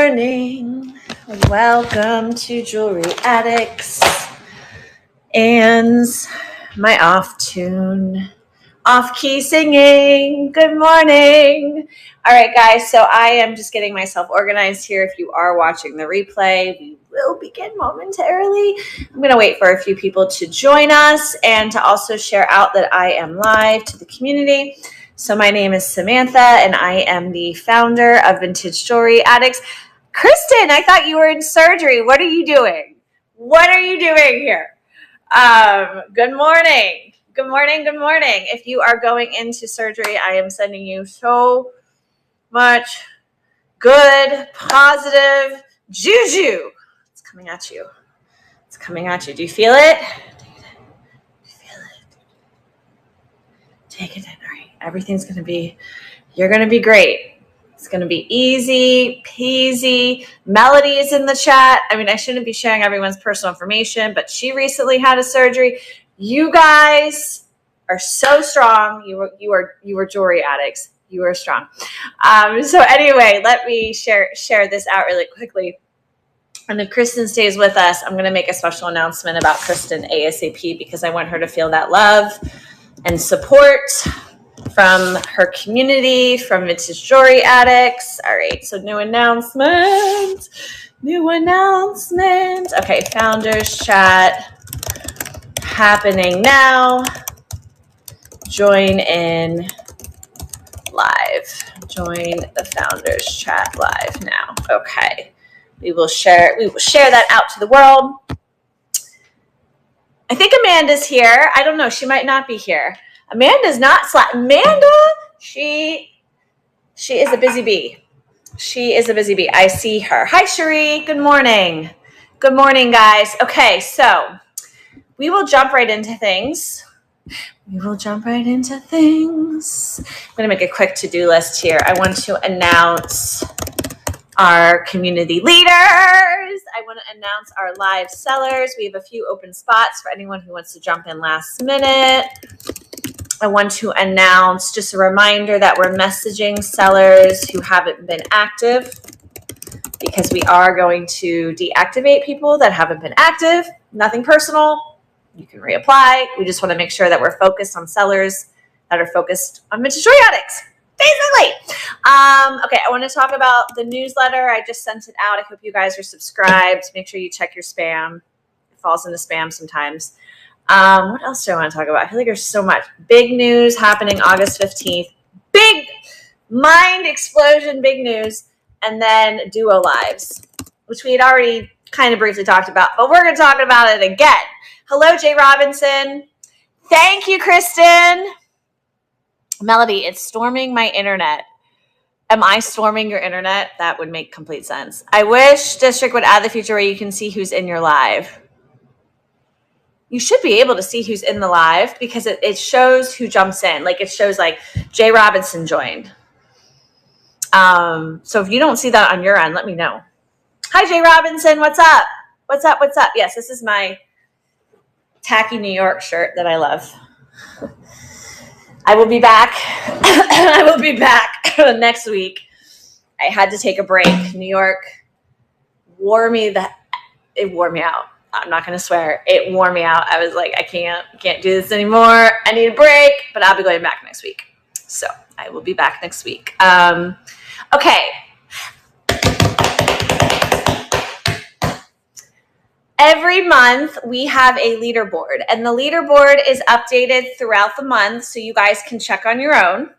morning. Welcome to Jewelry Addicts and my off-key singing. Good morning. All right, guys, so I am just getting myself organized here. If you are watching the replay, we will begin momentarily. I'm going to wait for a few people to join us and to also share out that I am live to the community. So my name is Samantha, and I am the founder of Vintage Jewelry Addicts. Kristen, I thought you were in surgery. What are you doing? What are you doing here? Good morning. Good morning. Good morning. If you are going into surgery, I am sending you so much good, positive juju. It's coming at you. It's coming at you. Do you feel it? Take it in. All right. Everything's going to be, you're going to be great. It's going to be easy peasy. Melody is in the chat. I mean, I shouldn't be sharing everyone's personal information, but she recently had a surgery. You guys are so strong. You are jewelry addicts. You are strong. So anyway, let me share this out really quickly. And if Kristen stays with us, I'm going to make a special announcement about Kristen ASAP because I want her to feel that love and support from her community, from Vintage Jewelry Addicts. All right, so new announcement. Okay, founders chat happening now. Join in live. Join the founders chat live now. Okay, we will share that out to the world. I think Amanda's here. I don't know. She might not be here. Amanda's not Amanda, she is a busy bee. She is a busy bee. I see her. Hi, Cherie. Good morning. Good morning, guys. Okay, so we will jump right into things. I'm going to make a quick to-do list here. I want to announce our community leaders. I want to announce our live sellers. We have a few open spots for anyone who wants to jump in last minute. I want to announce just a reminder that we're messaging sellers who haven't been active because we are going to deactivate people that haven't been active. Nothing personal. You can reapply. We just want to make sure that we're focused on sellers that are focused on Vintage Jewelry Addicts. Basically. Okay, I want to talk about the newsletter. I just sent it out. I hope you guys are subscribed. Make sure you check your spam. It falls into spam sometimes. What else do I want to talk about? I feel like there's so much. Big news happening August 15th. Big mind explosion, big news. And then duo lives, which we had already kind of briefly talked about, but we're going to talk about it again. Hello, Jay Robinson. Thank you, Kristen. Melody, it's storming my internet. Am I storming your internet? That would make complete sense. I wish District would add the feature where you can see who's in your live. You should be able to see who's in the live because it shows who jumps in. Like it shows like Jay Robinson joined. So if you don't see that on your end, let me know. Hi, Jay Robinson. What's up? What's up? Yes, this is my tacky New York shirt that I love. I will be back. Next week. I had to take a break. New York wore me out. I'm not going to swear. It wore me out. I was like, I can't do this anymore. I need a break, but I'll be going back next week. So I will be back next week. Okay. Every month we have a leaderboard, and the leaderboard is updated throughout the month so you guys can check on your own.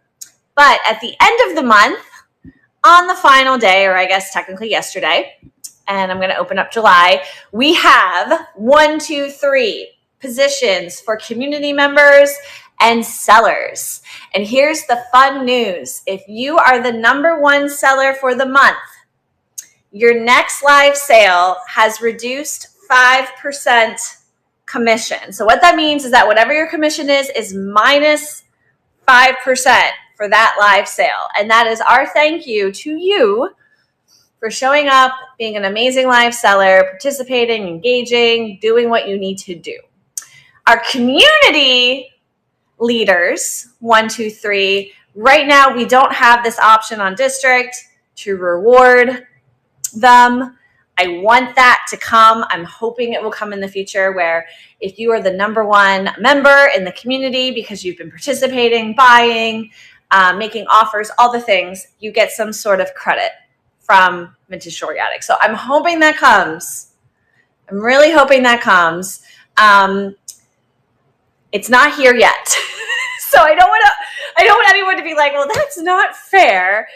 But at the end of the month, on the final day, or I guess technically yesterday, and I'm going to open up July, we have 1, 2, 3 positions for community members and sellers. And here's the fun news. If you are the #1 seller for the month, your next live sale has reduced 5% commission. So what that means is that whatever your commission is minus 5% for that live sale. And that is our thank you to you for showing up, being an amazing live seller, participating, engaging, doing what you need to do. Our community leaders, 1, 2, 3, right now we don't have this option on District to reward them. I want that to come. I'm hoping it will come in the future where if you are the number one member in the community because you've been participating, buying, making offers, all the things, you get some sort of credit from Vintage Jewelry Addict. So I'm hoping that comes. I'm really hoping that comes. It's not here yet. So I don't want anyone to be like, well, that's not fair.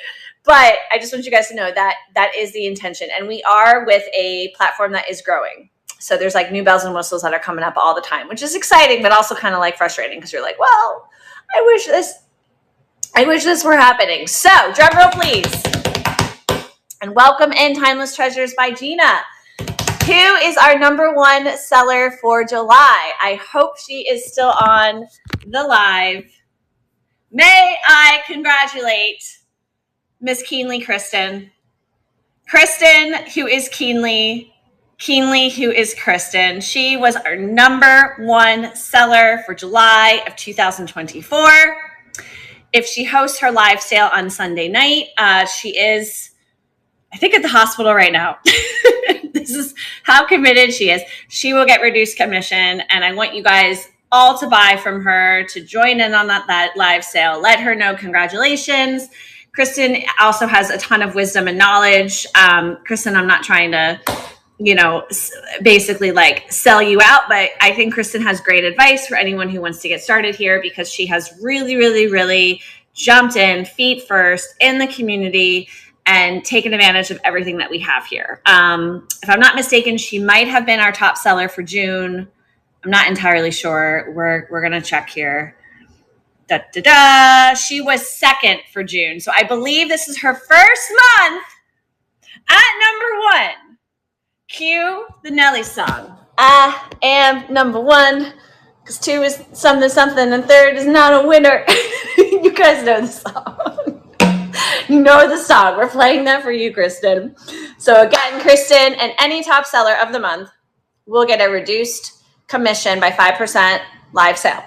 But I just want you guys to know that that is the intention. And we are with a platform that is growing. So there's like new bells and whistles that are coming up all the time, which is exciting, but also kind of like frustrating because you're like, well, I wish this were happening. So drum roll, please. And welcome in Timeless Treasures by Gina, who is our number one seller for July. I hope she is still on the live. May I congratulate Miss Keenly Kristen, who is Keenly, who is Kristen. She was our number one seller for July of 2024. If she hosts her live sale on Sunday night, she is, I think, at the hospital right now. This is how committed she is. She will get reduced commission, and I want you guys all to buy from her, to join in on that live sale. Let her know congratulations. Kristen also has a ton of wisdom and knowledge. Kristen, I'm not trying to, basically like sell you out, but I think Kristen has great advice for anyone who wants to get started here because she has really, really, really jumped in feet first in the community and taken advantage of everything that we have here. If I'm not mistaken, she might have been our top seller for June. I'm not entirely sure. We're going to check here. She was second for June. So I believe this is her first month at number one. Cue the Nelly song. I am number one because 2 is something, and 3rd is not a winner. You guys know the song. You know the song. We're playing that for you, Kristen. So again, Kristen and any top seller of the month will get a reduced commission by 5% live sale.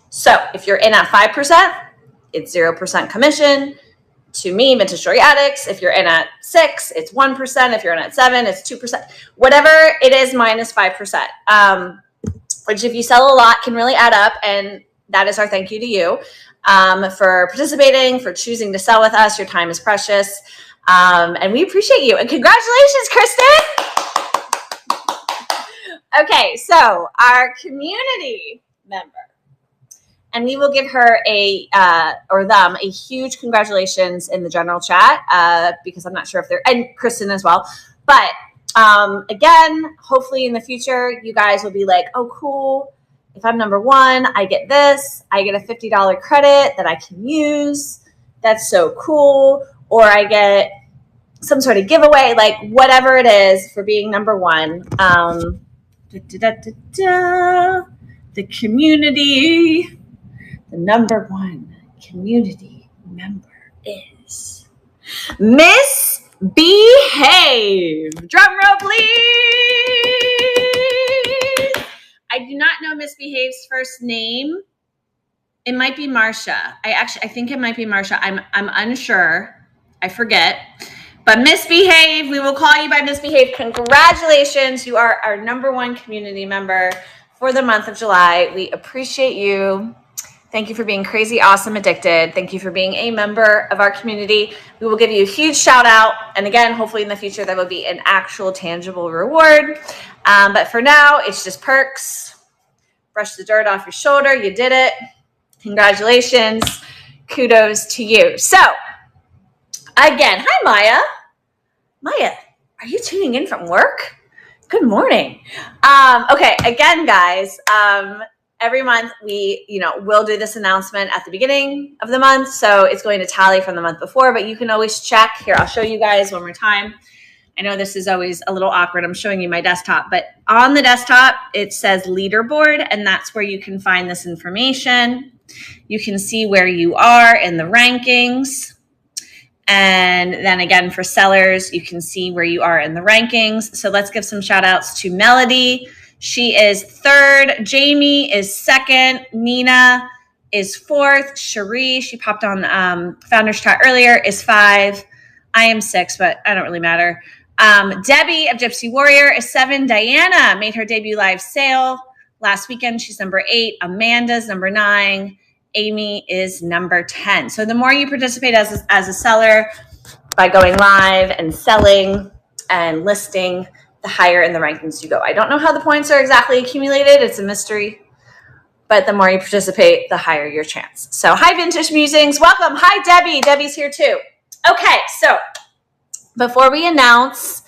So if you're in at 5%, it's 0% commission. To me, Vintage Jewelry Addicts, if you're in at 6, it's 1%. If you're in at 7, it's 2%. Whatever it is, minus 5%. Which if you sell a lot can really add up, and that is our thank you to you for participating, for choosing to sell with us. Your time is precious, and we appreciate you. And congratulations, Kristen! Okay, so our community member. And we will give her or them a huge congratulations in the general chat because I'm not sure if they're, and Kristen as well. But again, hopefully in the future, you guys will be like, oh, cool. If I'm number one, I get this. I get a $50 credit that I can use. That's so cool. Or I get some sort of giveaway, like whatever it is for being number one. The community. The number one community member is Miss Behave. Drum roll, please. I do not know Miss Behave's first name. It might be Marsha. I think it might be Marsha. I'm unsure. I forget. But Miss Behave, we will call you by Miss Behave. Congratulations. You are our number one community member for the month of July. We appreciate you. Thank you for being crazy, awesome, addicted. Thank you for being a member of our community. We will give you a huge shout out. And again, hopefully in the future, there will be an actual tangible reward. But for now, it's just perks. Brush the dirt off your shoulder. You did it. Congratulations. Kudos to you. So again, hi, Maya. Maya, are you tuning in from work? Good morning. Okay, again, guys, every month we'll do this announcement at the beginning of the month. So it's going to tally from the month before, but you can always check. Here, I'll show you guys one more time. I know this is always a little awkward. I'm showing you my desktop, but on the desktop, it says leaderboard, and that's where you can find this information. You can see where you are in the rankings. And then again, for sellers, you can see where you are in the rankings. So let's give some shout outs to Melody. She is 3rd. Jamie is 2nd. Nina is 4th. Cherie, she popped on Founders Chat earlier, is 5. I am 6, but I don't really matter. Debbie of Gypsy Warrior is 7. Diana made her debut live sale last weekend. She's number 8. Amanda's number 9. Amy is number 10. So the more you participate as a seller by going live and selling and listing, the higher in the rankings you go. I don't know how the points are exactly accumulated. It's a mystery. But the more you participate, the higher your chance. So hi, Vintage Musings. Welcome. Hi, Debbie. Debbie's here too. Okay, so before we announce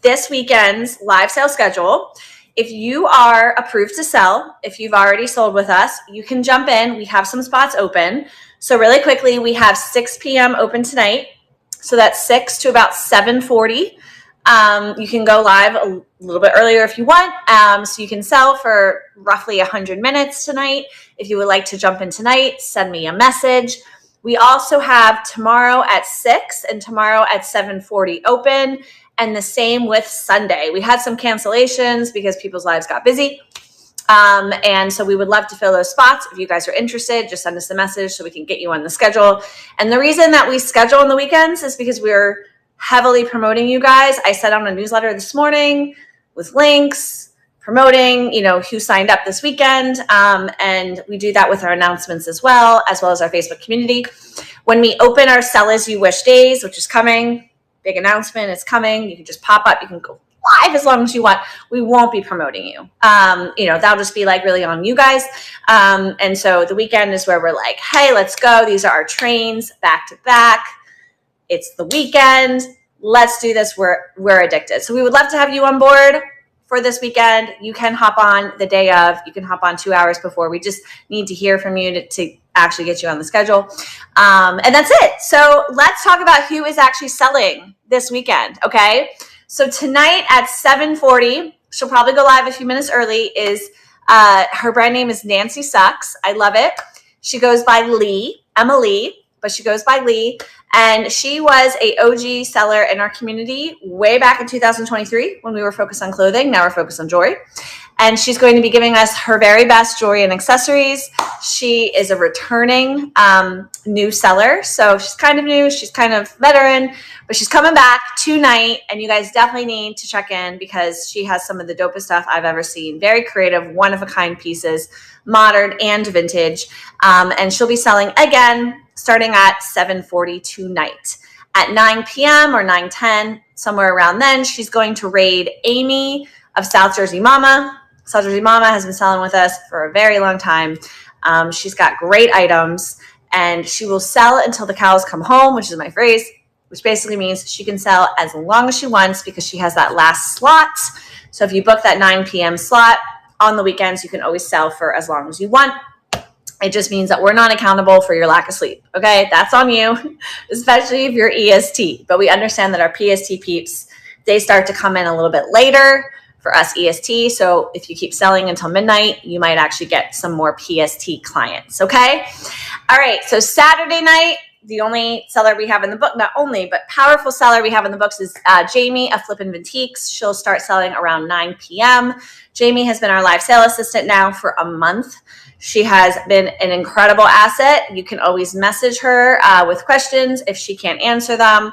this weekend's live sale schedule, if you are approved to sell, if you've already sold with us, you can jump in. We have some spots open. So really quickly, we have 6 p.m. open tonight. So that's 6 to about 7:40. You can go live a little bit earlier if you want. So you can sell for roughly 100 minutes tonight. If you would like to jump in tonight, send me a message. We also have tomorrow at 6 and tomorrow at 7:40 open, and the same with Sunday. We had some cancellations because people's lives got busy. And so we would love to fill those spots. If you guys are interested, just send us a message so we can get you on the schedule. And the reason that we schedule on the weekends is because we're heavily promoting you guys. I sent out a newsletter this morning with links promoting, who signed up this weekend. And we do that with our announcements as well as our Facebook community. When we open our Sell As You Wish days, which is coming, big announcement, it's coming. You can just pop up. You can go live as long as you want. We won't be promoting you. That'll just be like really on you guys. And so the weekend is where we're like, hey, let's go. These are our trains back to back. It's the weekend. Let's do this. We're addicted. So we would love to have you on board for this weekend. You can hop on the day of. You can hop on 2 hours before. We just need to hear from you to actually get you on the schedule. And that's it. So let's talk about who is actually selling this weekend. Okay. So tonight at 7:40, she'll probably go live a few minutes early, is her brand name is Nancy Sucks. I love it. She goes by Lee, Emily, but she goes by Lee. And she was a OG seller in our community way back in 2023 when we were focused on clothing. Now we're focused on jewelry. And she's going to be giving us her very best jewelry and accessories. She is a returning new seller. So she's kind of new. She's kind of veteran. But she's coming back tonight. And you guys definitely need to check in because she has some of the dopest stuff I've ever seen. Very creative, one-of-a-kind pieces, modern and vintage. And she'll be selling again starting at 7:40 tonight. At 9 p.m. or 9:10, somewhere around then, she's going to raid Amy of South Jersey Mama. South Jersey Mama has been selling with us for a very long time. She's got great items, and she will sell until the cows come home, which is my phrase, which basically means she can sell as long as she wants because she has that last slot. So if you book that 9 p.m. slot on the weekends, you can always sell for as long as you want. It just means that we're not accountable for your lack of sleep. Okay, that's on you, especially if you're EST. But we understand that our PST peeps, they start to come in a little bit later for us EST. So if you keep selling until midnight, you might actually get some more PST clients. Okay. All right. So Saturday night, the only seller we have in the book, not only, but powerful seller we have in the books is Jamie of Flippin' Boutiques. She'll start selling around 9 p.m. Jamie has been our live sale assistant now for a month. She has been an incredible asset. You can always message her with questions if she can't answer them,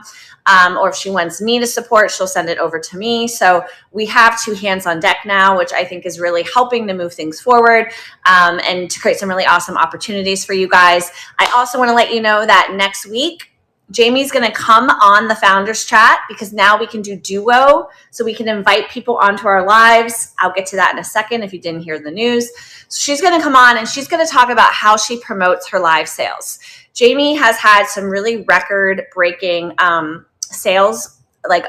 or if she wants me to support, she'll send it over to me. So we have 2 hands on deck now, which I think is really helping to move things forward and to create some really awesome opportunities for you guys. I also want to let you know that next week, Jamie's going to come on the Founders Chat because now we can do duo. So we can invite people onto our lives. I'll get to that in a second if you didn't hear the news. So she's going to come on and she's going to talk about how she promotes her live sales. Jamie has had some really record-breaking sales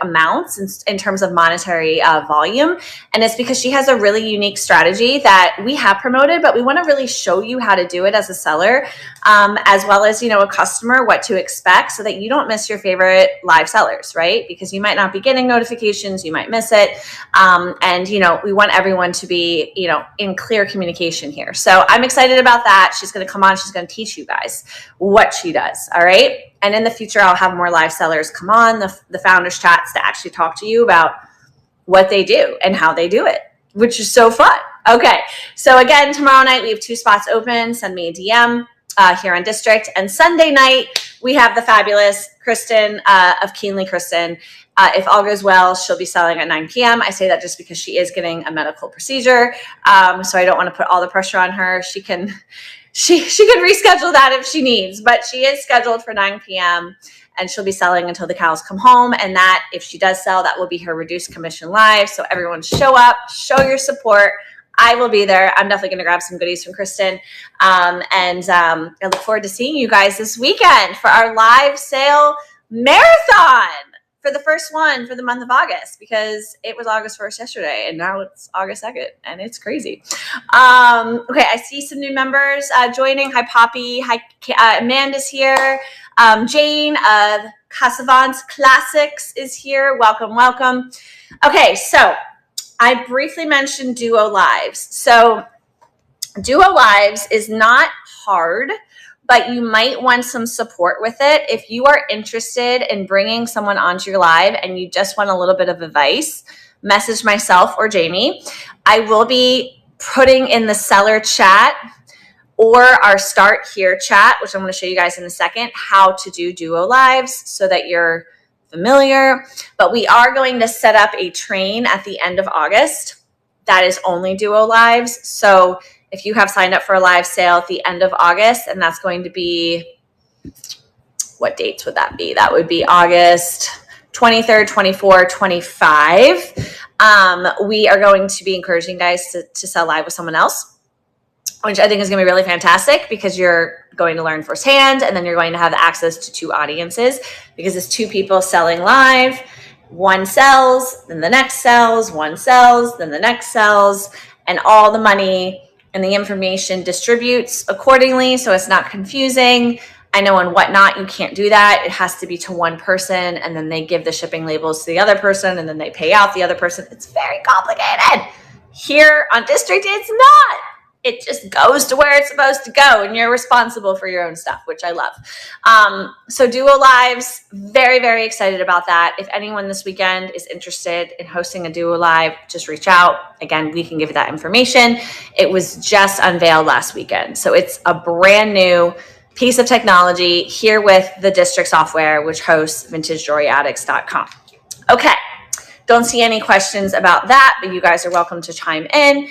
amounts in terms of monetary volume. And it's because she has a really unique strategy that we have promoted, but we want to really show you how to do it as a seller, as well as, a customer, what to expect so that you don't miss your favorite live sellers, right? Because you might not be getting notifications, you might miss it. And we want everyone to be, in clear communication here. So I'm excited about that. She's going to come on. She's going to teach you guys what she does. All right. And in the future, I'll have more live sellers come on the Founders Chats to actually talk to you about what they do and how they do it, which is so fun. Okay. So again, tomorrow night, we have 2 spots open. Send me a DM here on District. And Sunday night, we have the fabulous Kristen of Keenly Kristen. If all goes well, she'll be selling at 9 p.m. I say that just because she is getting a medical procedure. So I don't want to put all the pressure on her. She can reschedule that if she needs, but she is scheduled for 9 p.m. and she'll be selling until the cows come home. And that, if she does sell, that will be her reduced commission live. So everyone show up, show your support. I will be there. I'm definitely going to grab some goodies from Kristen. I look forward to seeing you guys this weekend for our live sale marathon for the first one for the month of August, because it was August 1st yesterday and now it's August 2nd and it's crazy. Okay, I see some new members joining. Hi, Poppy. Hi, Amanda's here. Jane of Casavant's Classics is here. Welcome, welcome. Okay, so I briefly mentioned Duo Lives. So Duo Lives is not hard, but you might want some support with it. If you are interested in bringing someone onto your live and you just want a little bit of advice, message myself or Jamie. I will be putting in the seller chat or our Start Here chat, which I'm going to show you guys in a second, how to do Duo Lives so that you're familiar. But we are going to set up a train at the end of August that is only Duo Lives. So if you have signed up for a live sale at the end of August, and that's going to be, what dates would that be? That would be August 23rd, 24, 25. We are going to be encouraging guys to sell live with someone else, which I think is going to be really fantastic because you're going to learn firsthand, and then you're going to have access to two audiences because it's two people selling live. One sells, then the next sells, one sells, then the next sells, and all the money and the information distributes accordingly so it's not confusing. I know on Whatnot you can't do that. It has to be to one person, and then they give the shipping labels to the other person, and then they pay out the other person. It's very complicated. Here on District, it's not. It just goes to where it's supposed to go, and you're responsible for your own stuff, which I love. So Duo Lives, very, very excited about that. If anyone this weekend is interested in hosting a Duo Live, just reach out. Again, we can give you that information. It was just unveiled last weekend. So it's a brand new piece of technology here with the District software, which hosts VintageJewelryAddicts.com. Okay, don't see any questions about that, but you guys are welcome to chime in.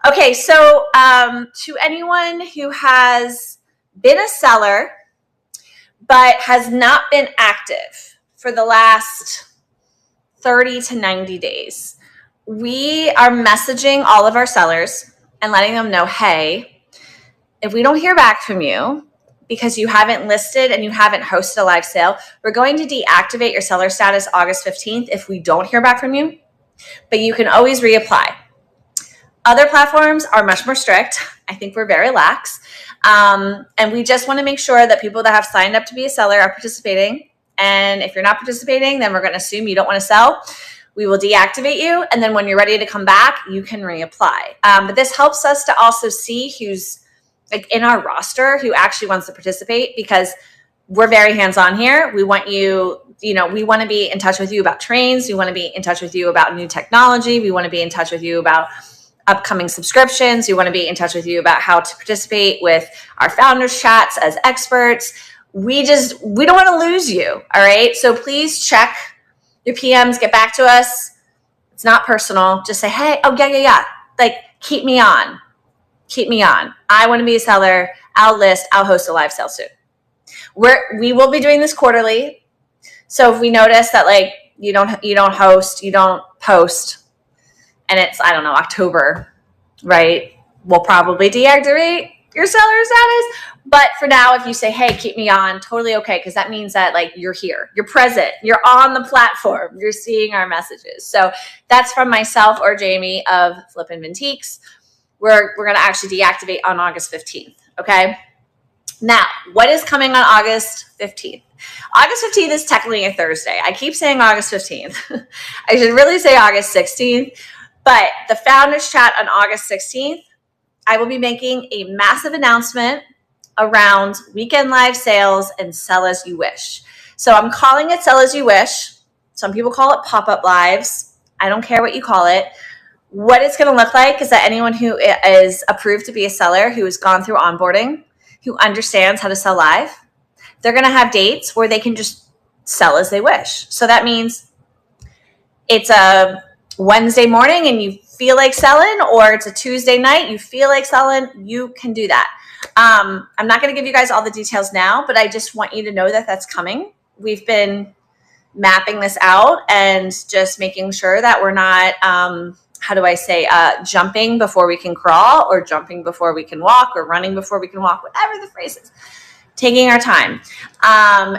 Okay, so to anyone who has been a seller but has not been active for the last 30 to 90 days, we are messaging all of our sellers and letting them know, hey, if we don't hear back from you because you haven't listed and you haven't hosted a live sale, we're going to deactivate your seller status August 15th if we don't hear back from you, but you can always reapply. Other platforms are much more strict. I think we're very lax. And we just want to make sure that people that have signed up to be a seller are participating. And if you're not participating, then we're going to assume you don't want to sell. We will deactivate you. And then when you're ready to come back, you can reapply. But this helps us to also see who's like in our roster who actually wants to participate, because we're very hands-on here. We want you, we want to be in touch with you about trains. We want to be in touch with you about new technology. We want to be in touch with you about upcoming subscriptions. We want to be in touch with you about how to participate with our founders chats as experts. We don't want to lose you. All right. So please check your PMs, get back to us. It's not personal. Just say, hey, oh yeah. Like, keep me on. I want to be a seller. I'll list, I'll host a live sale soon. We will be doing this quarterly. So if we notice that like you don't host, you don't post, and it's, I don't know, October, right? We'll probably deactivate your seller status. But for now, if you say, hey, keep me on, totally okay, because that means that like you're here, you're present, you're on the platform, you're seeing our messages. So that's from myself or Jamie of Flippin' Vintiques. We're going to actually deactivate on August 15th, okay? Now, what is coming on August 15th? August 15th is technically a Thursday. I keep saying August 15th. I should really say August 16th. But the Founders Chat on August 16th, I will be making a massive announcement around weekend live sales and Sell As You Wish. So I'm calling it Sell As You Wish. Some people call it pop-up lives. I don't care what you call it. What it's going to look like is that anyone who is approved to be a seller, who has gone through onboarding, who understands how to sell live, they're going to have dates where they can just sell as they wish. So that means it's a Wednesday morning and you feel like selling, or it's a Tuesday night, you feel like selling, you can do that. I'm not going to give you guys all the details now, but I just want you to know that that's coming. We've been mapping this out and just making sure that we're not, jumping before we can crawl, or jumping before we can walk, or running before we can walk, whatever the phrase is. Taking our time.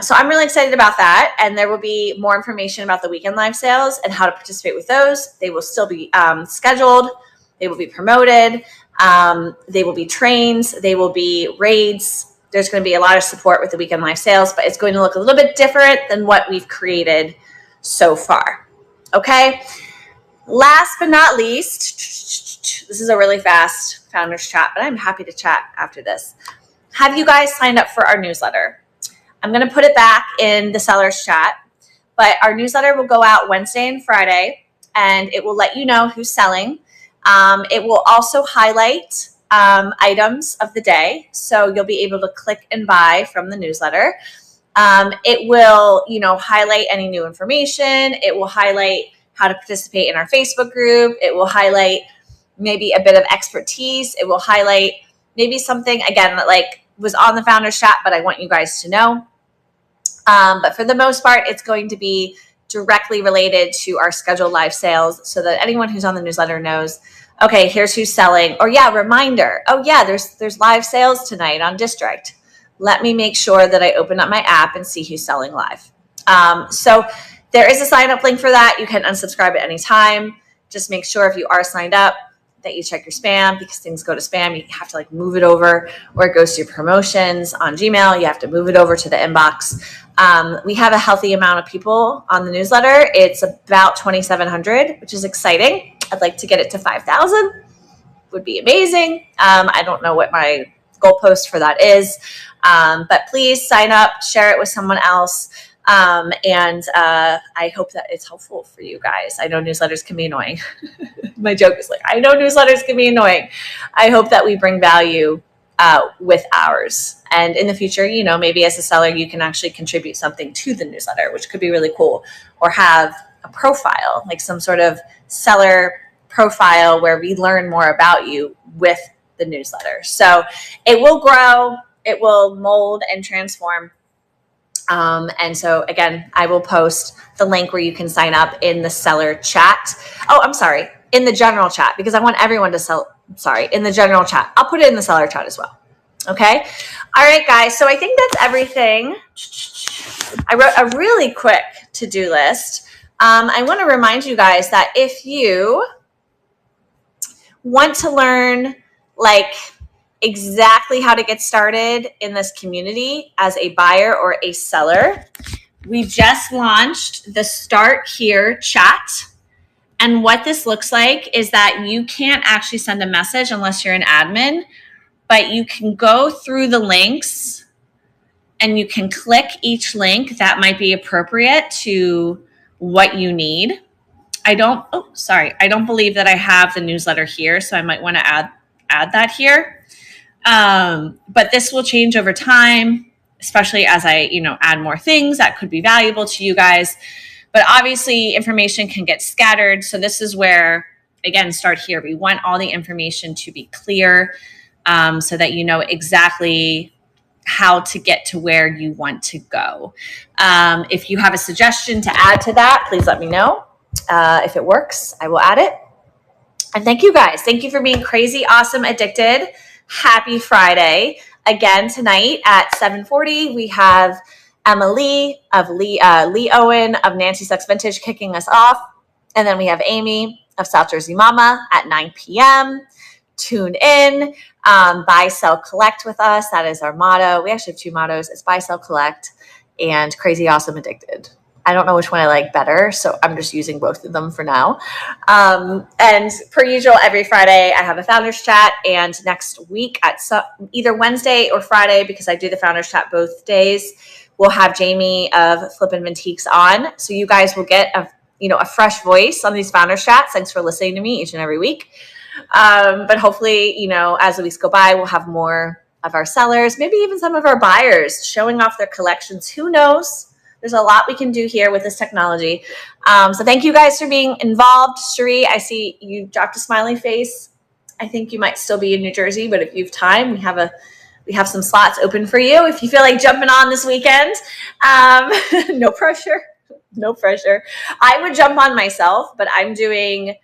So I'm really excited about that. And there will be more information about the weekend live sales and how to participate with those. They will still be scheduled. They will be promoted. They will be trains. They will be raids. There's going to be a lot of support with the weekend live sales, but it's going to look a little bit different than what we've created so far. Okay. Last but not least, this is a really fast founders chat, but I'm happy to chat after this. Have you guys signed up for our newsletter? I'm going to put it back in the sellers chat, but our newsletter will go out Wednesday and Friday, and it will let you know who's selling. It will also highlight items of the day, so you'll be able to click and buy from the newsletter. It will, highlight any new information. It will highlight how to participate in our Facebook group. It will highlight maybe a bit of expertise. It will highlight maybe something, again, that was on the founders chat, but I want you guys to know. But for the most part, it's going to be directly related to our scheduled live sales, so that anyone who's on the newsletter knows, okay, here's who's selling. Or reminder. Oh yeah, there's live sales tonight on District. Let me make sure that I open up my app and see who's selling live. So there is a sign up link for that. You can unsubscribe at any time. Just make sure if you are signed up that you check your spam, because things go to spam. You have to move it over, or it goes to your promotions on Gmail. You have to move it over to the inbox. We have a healthy amount of people on the newsletter. It's about 2,700, which is exciting. I'd like to get it to 5,000. Would be amazing. I don't know what my goalpost for that is, but please sign up, share it with someone else. And I hope that it's helpful for you guys. I know newsletters can be annoying. My joke is I know newsletters can be annoying. I hope that we bring value with ours. And in the future, maybe as a seller, you can actually contribute something to the newsletter, which could be really cool, or have a profile, some sort of seller profile where we learn more about you with the newsletter. So it will grow, it will mold and transform. And so again, I will post the link where you can sign up in the seller chat. Oh, I'm sorry, in the general chat, because I want everyone to in the general chat. I'll put it in the seller chat as well. Okay. All right, guys. So I think that's everything. I wrote a really quick to-do list. I want to remind you guys that if you want to learn exactly how to get started in this community as a buyer or a seller, we just launched the Start Here chat. And what this looks like is that you can't actually send a message unless you're an admin, but you can go through the links and you can click each link that might be appropriate to what you need. I don't believe that I have the newsletter here, so I might want to add that here. But this will change over time, especially as I, add more things that could be valuable to you guys. But obviously information can get scattered. So this is where, again, Start Here. We want all the information to be clear, so that you know exactly how to get to where you want to go. If you have a suggestion to add to that, please let me know. If it works, I will add it. And thank you guys. Thank you for being crazy, awesome, addicted. Happy Friday. Again, tonight at 7:40, we have Emily of Lee Owen of Nancy Sucks Vintage kicking us off. And then we have Amy of South Jersey Mama at 9 p.m. Tune in. Buy, sell, collect with us. That is our motto. We actually have two mottos. It's buy, sell, collect, and crazy, awesome, addicted. I don't know which one I like better, so I'm just using both of them for now. And per usual, every Friday I have a founders chat, and next week at either Wednesday or Friday, because I do the founders chat both days, we'll have Jamie of Flippin' Vintiques on. So you guys will get a fresh voice on these founders chats. Thanks for listening to me each and every week. But hopefully, as the weeks go by, we'll have more of our sellers, maybe even some of our buyers showing off their collections. Who knows? There's a lot we can do here with this technology. So thank you guys for being involved. Cherie, I see you dropped a smiley face. I think you might still be in New Jersey, but if you have time, we have some slots open for you if you feel like jumping on this weekend. No pressure. No pressure. I would jump on myself, but I'm doing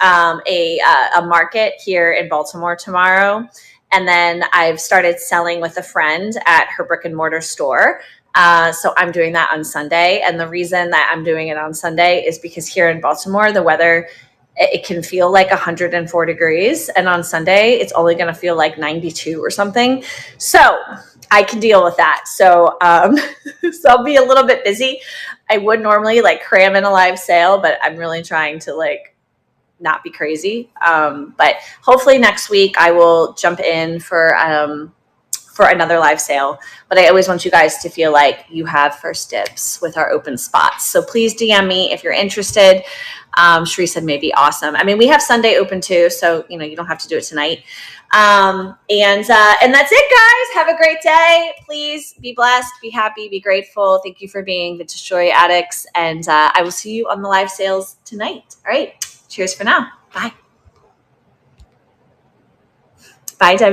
a market here in Baltimore tomorrow. And then I've started selling with a friend at her brick and mortar store. So I'm doing that on Sunday. And the reason that I'm doing it on Sunday is because here in Baltimore, the weather, it can feel like 104 degrees. And on Sunday, it's only going to feel like 92 or something. So I can deal with that. So, so I'll be a little bit busy. I would normally like cram in a live sale, but I'm really trying to like not be crazy. But hopefully next week I will jump in for another live sale. But I always want you guys to feel like you have first dibs with our open spots. So please DM me if you're interested. Cherie said maybe awesome. I mean, we have Sunday open too, so you don't have to do it tonight. And that's it, guys. Have a great day. Please be blessed, be happy, be grateful. Thank you for being Vintage Jewelry Addicts, and I will see you on the live sales tonight. All right. Cheers for now. Bye. Bye, Debbie.